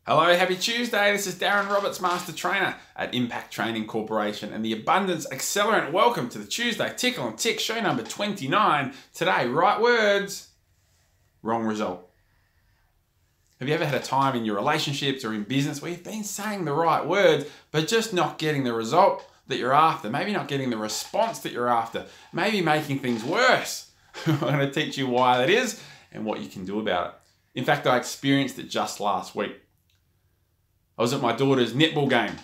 Hello, happy Tuesday. This is Darren Roberts, Master Trainer at Impact Training Corporation and the Abundance Accelerant. Welcome to the Tuesday Tickle and Tick show number 29. Today, right words, wrong result. Have you ever had a time in your relationships or in business where you've been saying the right words, but just not getting the result that you're after? Maybe not getting the response that you're after. Maybe making things worse. I'm going to teach you why that is and what you can do about it. In fact, I experienced it just last week. I was at my daughter's netball game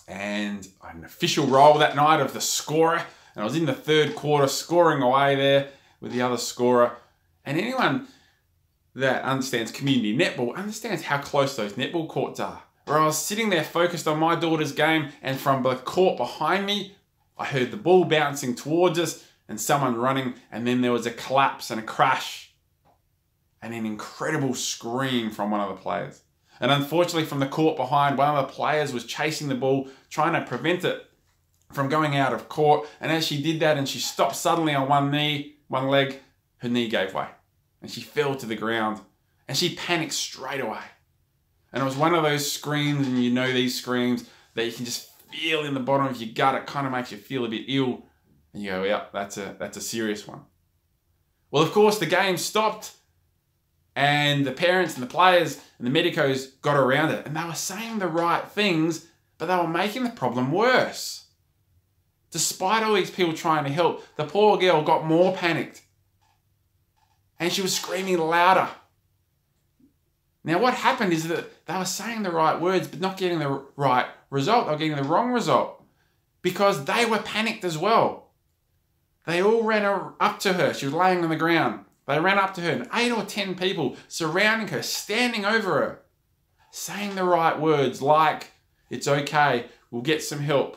and I had an official role that night of the scorer, and I was in the third quarter scoring away there with the other scorer. And anyone that understands community netball understands how close those netball courts are. Where I was sitting there focused on my daughter's game, and from the court behind me, I heard the ball bouncing towards us and someone running, and then there was a collapse and a crash and an incredible scream from one of the players. And unfortunately, from the court behind, one of the players was chasing the ball, trying to prevent it from going out of court. And as she did that and she stopped suddenly on one leg, her knee gave way and she fell to the ground and she panicked straight away. And it was one of those screams, and you know these screams that you can just feel in the bottom of your gut. It kind of makes you feel a bit ill. And you go, yeah, that's a serious one. Well, of course, the game stopped. And the parents and the players and the medicos got around it. And they were saying the right things, but they were making the problem worse. Despite all these people trying to help, the poor girl got more panicked. And she was screaming louder. Now what happened is that they were saying the right words, but not getting the right result. They were getting the wrong result because they were panicked as well. They all ran up to her. She was laying on the ground. They ran up to her, and 8 or 10 people surrounding her, standing over her, saying the right words like, "It's okay, we'll get some help.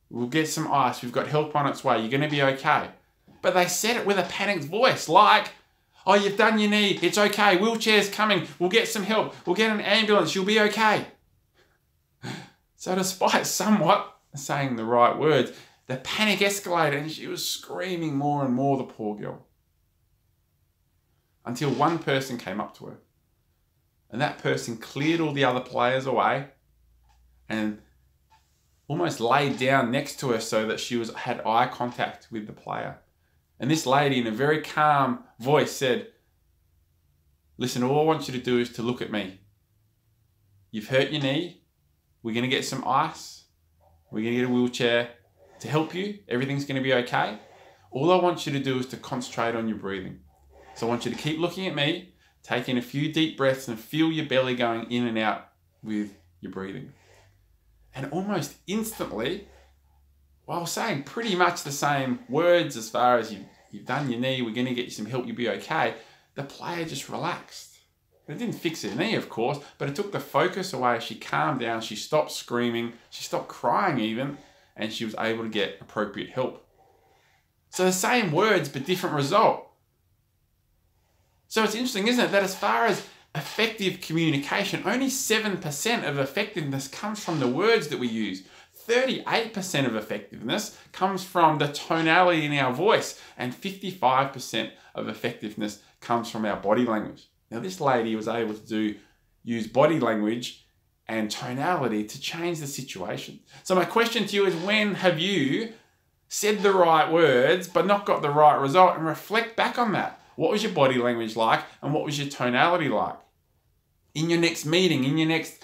We'll get some ice, we've got help on its way, you're going to be okay." But they said it with a panicked voice like, "Oh, you've done your knee, it's okay, wheelchair's coming, we'll get some help, we'll get an ambulance, you'll be okay." So despite somewhat saying the right words, the panic escalated and she was screaming more and more, the poor girl. Until one person came up to her. And that person cleared all the other players away and almost laid down next to her so that she had eye contact with the player. And this lady, in a very calm voice, said, "Listen, all I want you to do is to look at me. You've hurt your knee. We're going to get some ice. We're going to get a wheelchair to help you. Everything's going to be okay. All I want you to do is to concentrate on your breathing. So I want you to keep looking at me, take in a few deep breaths and feel your belly going in and out with your breathing." And almost instantly, while saying pretty much the same words as far as you've done your knee, we're going to get you some help, you'll be okay, the player just relaxed. It didn't fix her knee, of course, but it took the focus away. She calmed down, she stopped screaming, she stopped crying even, and she was able to get appropriate help. So the same words, but different result. So it's interesting, isn't it, that as far as effective communication, only 7% of effectiveness comes from the words that we use. 38% of effectiveness comes from the tonality in our voice, and 55% of effectiveness comes from our body language. Now this lady was able to use body language and tonality to change the situation. So my question to you is, when have you said the right words but not got the right result? And reflect back on that. What was your body language like, and what was your tonality like? In your next meeting, in your next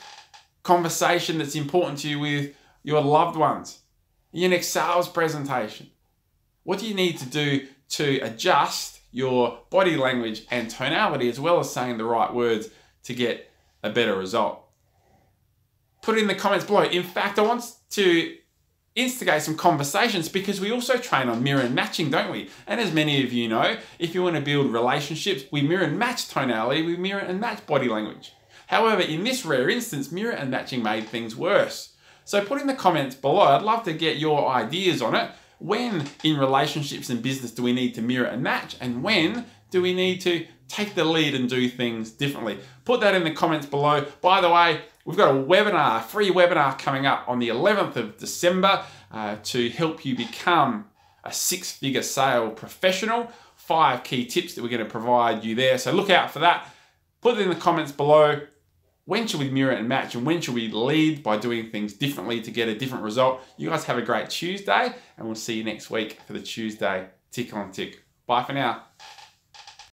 conversation that's important to you with your loved ones, in your next sales presentation, what do you need to do to adjust your body language and tonality as well as saying the right words to get a better result? Put it in the comments below. In fact, I want to instigate some conversations because we also train on mirror and matching, don't we? And as many of you know, if you want to build relationships, we mirror and match tonality, we mirror and match body language. However, in this rare instance, mirror and matching made things worse. So put in the comments below, I'd love to get your ideas on it. When in relationships and business do we need to mirror and match? And when do we need to take the lead and do things differently? Put that in the comments below. By the way, we've got a webinar, a free webinar coming up on the 11th of December to help you become a 6-figure sale professional. 5 key tips that we're going to provide you there. So look out for that. Put it in the comments below. when should we mirror and match, and when should we lead by doing things differently to get a different result. You guys have a great Tuesday, and we'll see you next week for the Tuesday Tick on Tick. Bye for now.